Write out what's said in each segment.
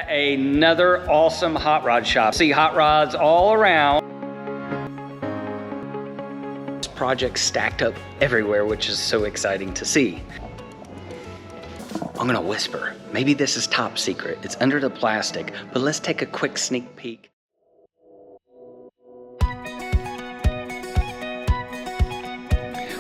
Another awesome hot rod shop. See hot rods all around. This project stacked up everywhere, which is so exciting to see. I'm gonna whisper. Maybe this is top secret. It's under the plastic, but let's take a quick sneak peek.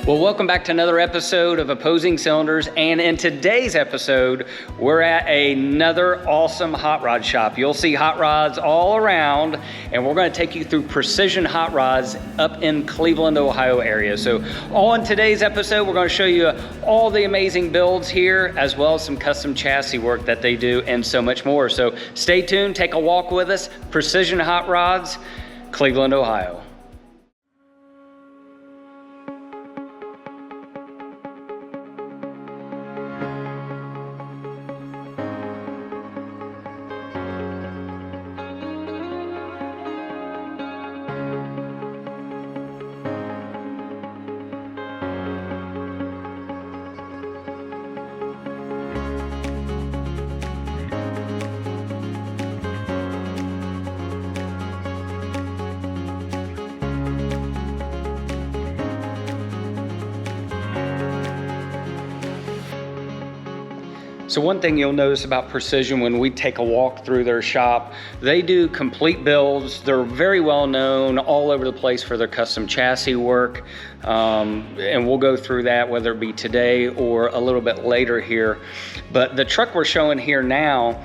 Well, welcome back to another episode of Opposing Cylinders, and in today's episode, we're at another awesome hot rod shop. You'll see hot rods all around, and we're gonna take you through Precision Hot Rods up in Cleveland, Ohio area. So in today's episode, we're gonna show you all the amazing builds here, as well as some custom chassis work that they do, and so much more. So stay tuned, take a walk with us. Precision Hot Rods, Cleveland, Ohio. So one thing you'll notice about Precision when we take a walk through their shop, they do complete builds. They're very well known all over the place for their custom chassis work. And we'll go through that, whether it be today or a little bit later here. But the truck we're showing here now,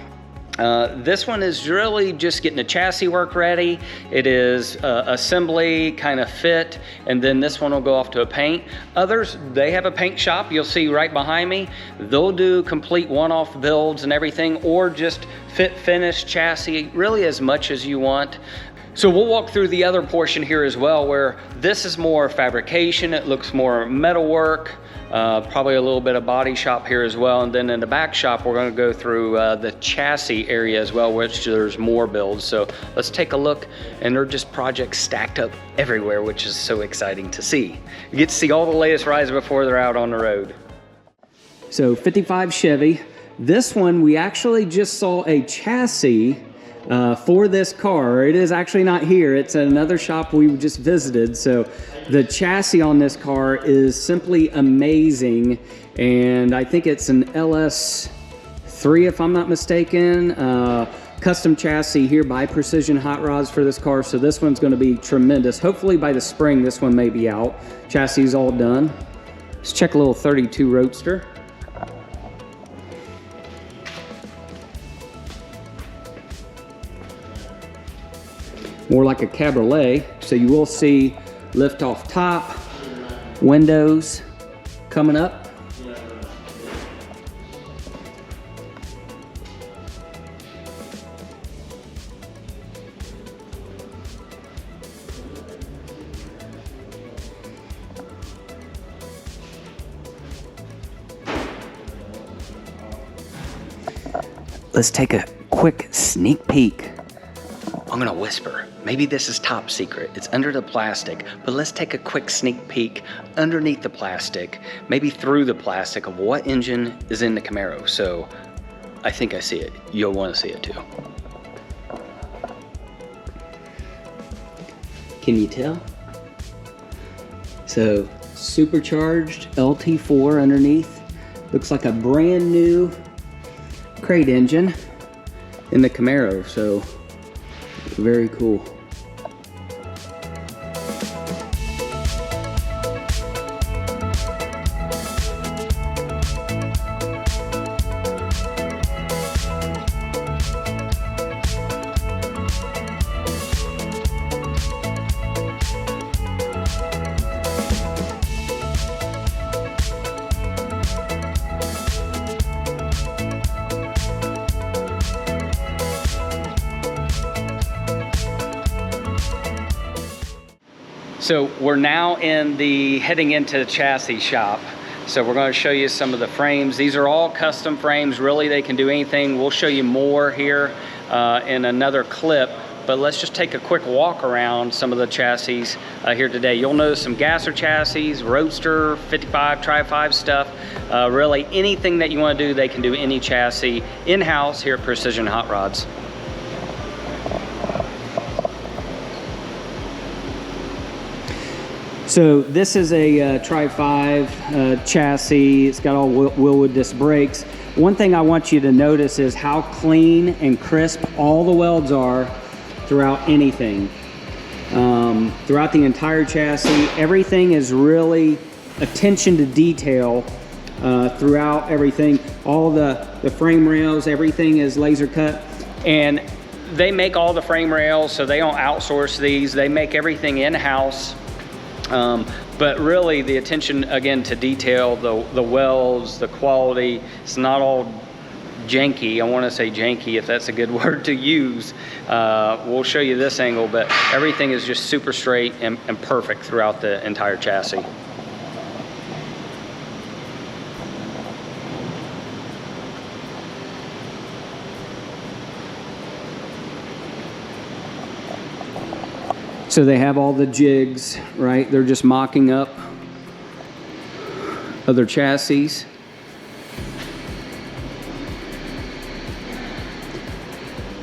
this one is really just getting the chassis work ready. It is assembly, kind of fit, and then this one will go off to a paint. Others, they have a paint shop. You'll see right behind me. They'll do complete one-off builds and everything, or just fit, finish, chassis, really as much as you want. So we'll walk through the other portion here as well, where this is more fabrication. It looks more metalwork. Probably a little bit of body shop here as well. And then in the back shop, we're gonna go through the chassis area as well, which there's more builds. So let's take a look, and they're just projects stacked up everywhere, which is so exciting to see. You get to see all the latest rides before they're out on the road. So 55 Chevy. This one, we actually just saw a chassis for this car. It is actually not here. It's at another shop we just visited. So the chassis on this car is simply amazing. And I think it's an LS3, if I'm not mistaken. Custom chassis here by Precision Hot Rods for this car. So this one's gonna be tremendous. Hopefully by the spring, this one may be out. Chassis is all done. Let's check a little 32 Roadster. More like a cabriolet, so you will see lift off top, windows coming up. Let's take a quick sneak peek. I'm gonna whisper. Maybe this is top secret. It's under the plastic, but let's take a quick sneak peek underneath the plastic, maybe through the plastic, of what engine is in the Camaro. So I think I see it. You'll wanna see it too. Can you tell? So supercharged LT4 underneath. Looks like a brand new crate engine in the Camaro, so very cool. So we're now heading into the chassis shop. So we're going to show you some of the frames. These are all custom frames. Really, they can do anything. We'll show you more here in another clip. but let's just take a quick walk around some of the chassis here today. You'll notice some gasser chassis, Roadster, 55, Tri-5 stuff. Really anything that you want to do, they can do any chassis in-house here at Precision Hot Rods. So this is a Tri-5 chassis. It's got all Wilwood disc brakes. One thing I want you to notice is how clean and crisp all the welds are throughout anything. Throughout the entire chassis, everything is really attention to detail throughout everything. All the frame rails, everything is laser cut. And they make all the frame rails, so they don't outsource these. They make everything in-house. But really the attention again to detail, the welds, the quality, it's not all janky. I want to say janky if that's a good word to use. We'll show you this angle, but everything is just super straight and perfect throughout the entire chassis. So they have all the jigs, right? They're just mocking up other chassis.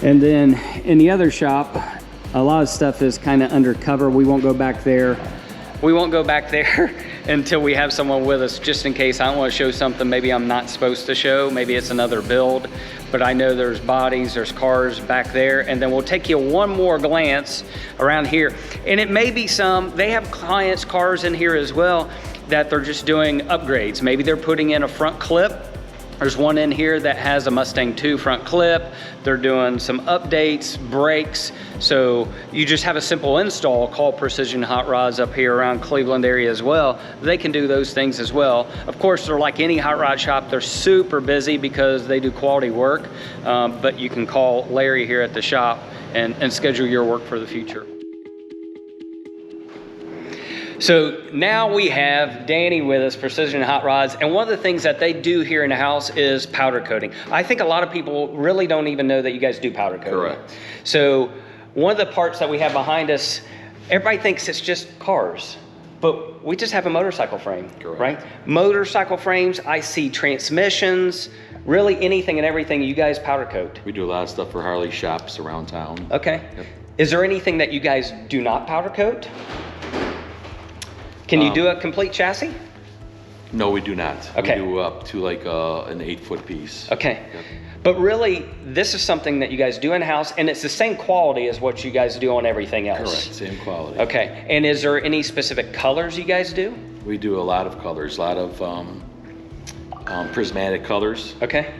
And then in the other shop, a lot of stuff is kind of undercover. We won't go back there. We won't go back there until we have someone with us, just in case I don't want to show something maybe I'm not supposed to show. Maybe it's another build, but I know there's bodies, there's cars back there. And then we'll take you one more glance around here. And it may be they have clients' cars in here as well that they're just doing upgrades. Maybe they're putting in a front clip. There's one in here that has a Mustang 2 front clip. They're doing some updates, brakes. So you just have a simple install, call Precision Hot Rods up here around Cleveland area as well. They can do those things as well. Of course, they're like any hot rod shop. They're super busy because they do quality work, but you can call Larry here at the shop and schedule your work for the future. So now we have Danny with us, Precision Hot Rods, and one of the things that they do here in the house is powder coating. I think a lot of people really don't even know that you guys do powder coating. Correct. So one of the parts that we have behind us, everybody thinks it's just cars, but we just have a motorcycle frame, Correct. right? Motorcycle frames, I see transmissions, really anything and everything you guys powder coat. We do a lot of stuff for Harley shops around town. Okay. Yep. Is there anything that you guys do not powder coat? Can you do a complete chassis? No, we do not. Okay. We do up to like an 8-foot piece. Okay. Yep. But really, this is something that you guys do in-house, and it's the same quality as what you guys do on everything else. Correct, same quality. Okay. And is there any specific colors you guys do? We do a lot of colors, a lot of prismatic colors. Okay.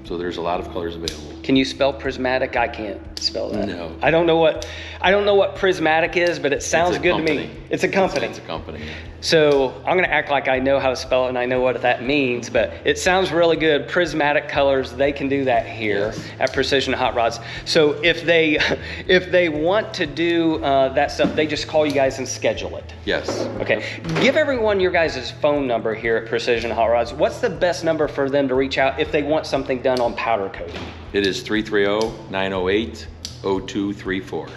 So there's a lot of colors available. Can you spell prismatic? I can't spell that. No. I don't know what prismatic is, but it sounds good to me. It's a company. It's a company. So I'm gonna act like I know how to spell it and I know what that means, but it sounds really good. Prismatic colors, they can do that here at Precision Hot Rods. So if they want to do that stuff, they just call you guys and schedule it. Yes. Okay. Give everyone your guys' phone number here at Precision Hot Rods. What's the best number for them to reach out if they want something done on powder coating? It is 330-908-0234.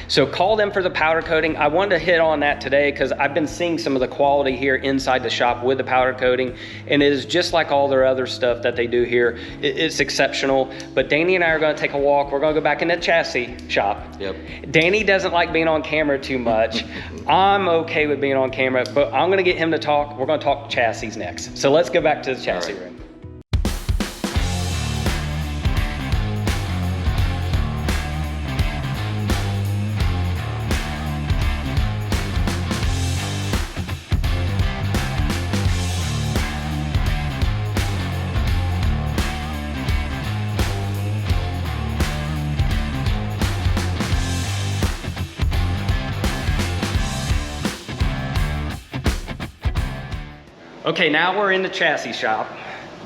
So call them for the powder coating. I wanted to hit on that today because I've been seeing some of the quality here inside the shop with the powder coating, and it is just like all their other stuff that they do here. It's exceptional. But Danny and I are going to take a walk. We're going to go back in the chassis shop. Yep. Danny doesn't like being on camera too much. I'm okay with being on camera, but I'm going to get him to talk. We're going to talk chassis next. So let's go back to the chassis room. Okay, now we're in the chassis shop.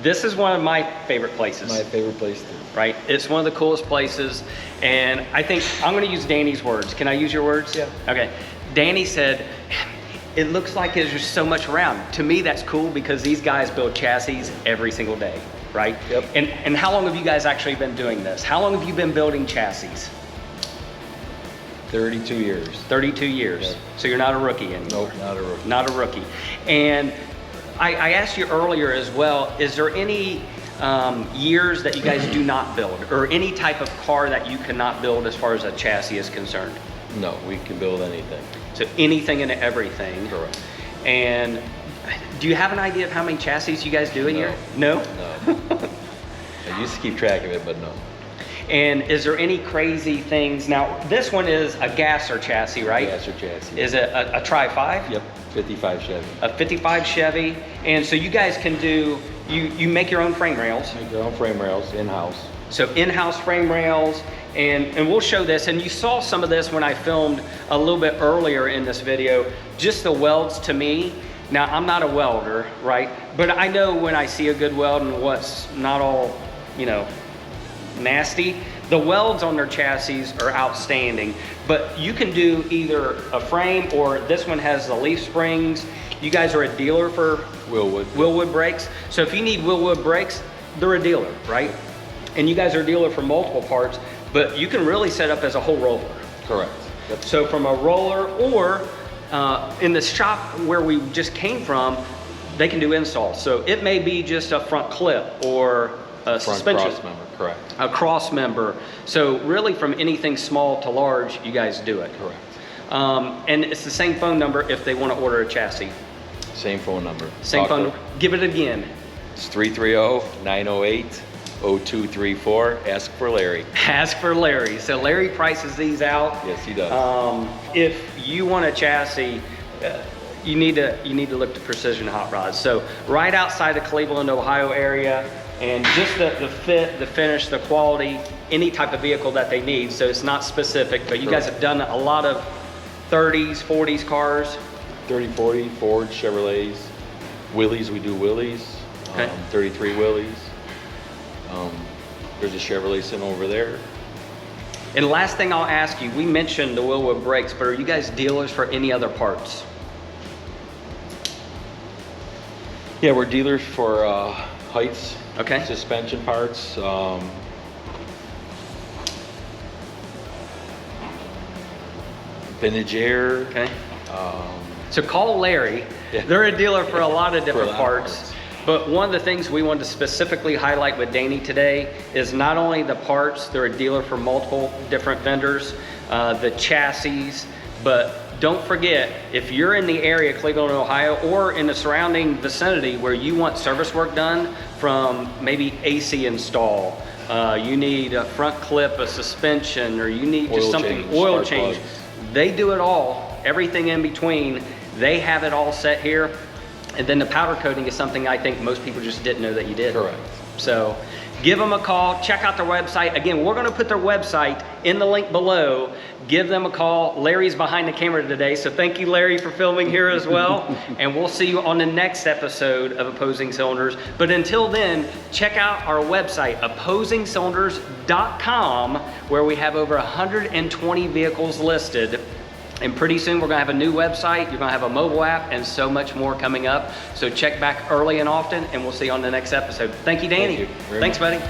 This is one of my favorite places. My favorite place too. Right? It's one of the coolest places. And I think I'm gonna use Danny's words. Can I use your words? Yeah. Okay. Danny said, it looks like there's just so much around. To me, that's cool because these guys build chassis every single day, right? Yep. And how long have you guys actually been doing this? How long have you been building chassis? 32 years. 32 years. Yep. So you're not a rookie anymore. Nope, not a rookie. Not a rookie. And I asked you earlier as well, is there any years that you guys do not build, or any type of car that you cannot build as far as a chassis is concerned? No, we can build anything. So anything and everything. Correct. And do you have an idea of how many chassis you guys do a year? No? No. I used to keep track of it, but no. And is there any crazy things? Now, this one is a gasser chassis, right? Gasser chassis. Is it a Tri-5? Yep, 55 Chevy. A 55 Chevy. And so you guys can do, you make your own frame rails. Make your own frame rails in-house. So in-house frame rails, and we'll show this. And you saw some of this when I filmed a little bit earlier in this video. Just the welds to me. Now, I'm not a welder, right? But I know when I see a good weld and what's not all, you know, nasty. The welds on their chassis are outstanding, but you can do either a frame, or this one has the leaf springs. You guys are a dealer for Wilwood brakes. So if you need Wilwood brakes, they're a dealer, right? And you guys are a dealer for multiple parts, but you can really set up as a whole roller. Correct. Yep. So from a roller, or in the shop where we just came from, they can do installs. So it may be just a front clip or a suspension. Cross member, correct. A cross member. So really from anything small to large, you guys do it. Correct. And it's the same phone number if they want to order a chassis. Same phone number. Same phone number. Give it again. It's 330-908-0234. Ask for Larry. Ask for Larry. So Larry prices these out. Yes, he does. If you want a chassis, you need to look to Precision Hot Rods. So right outside the Cleveland, Ohio area, and just the fit, the finish, the quality, any type of vehicle that they need. So it's not specific, but you guys have done a lot of 30s, 40s cars. 30, 40, Ford, Chevrolets, Willys, we do Willys, Okay. 33 Willys. There's a Chevrolet sitting over there. And last thing I'll ask you, we mentioned the Wilwood brakes, but are you guys dealers for any other parts? Yeah, we're dealers for Heights, Okay. suspension parts, Vintage Air. Okay. So call Larry. Yeah. They're a dealer for a lot of different For a lot of parts. parts. But one of the things we wanted to specifically highlight with Danny today is not only the parts, they're a dealer for multiple different vendors, the chassis, but don't forget, if you're in the area, Cleveland, Ohio, or in the surrounding vicinity where you want service work done from maybe AC install, you need a front clip, a suspension, or you need just something, oil spark change. plugs. They do it all, everything in between. They have it all set here. And then the powder coating is something I think most people just didn't know that you did. Correct. So give them a call, check out their website. Again, we're gonna put their website in the link below. Give them a call. Larry's behind the camera today, so thank you, Larry, for filming here as well. And we'll see you on the next episode of Opposing Cylinders. But until then, check out our website, OpposingCylinders.com, where we have over 120 vehicles listed. And pretty soon we're gonna have a new website, you're gonna have a mobile app, and so much more coming up. So check back early and often, and we'll see you on the next episode. Thank you, Danny. Thank you very Thanks, much. buddy.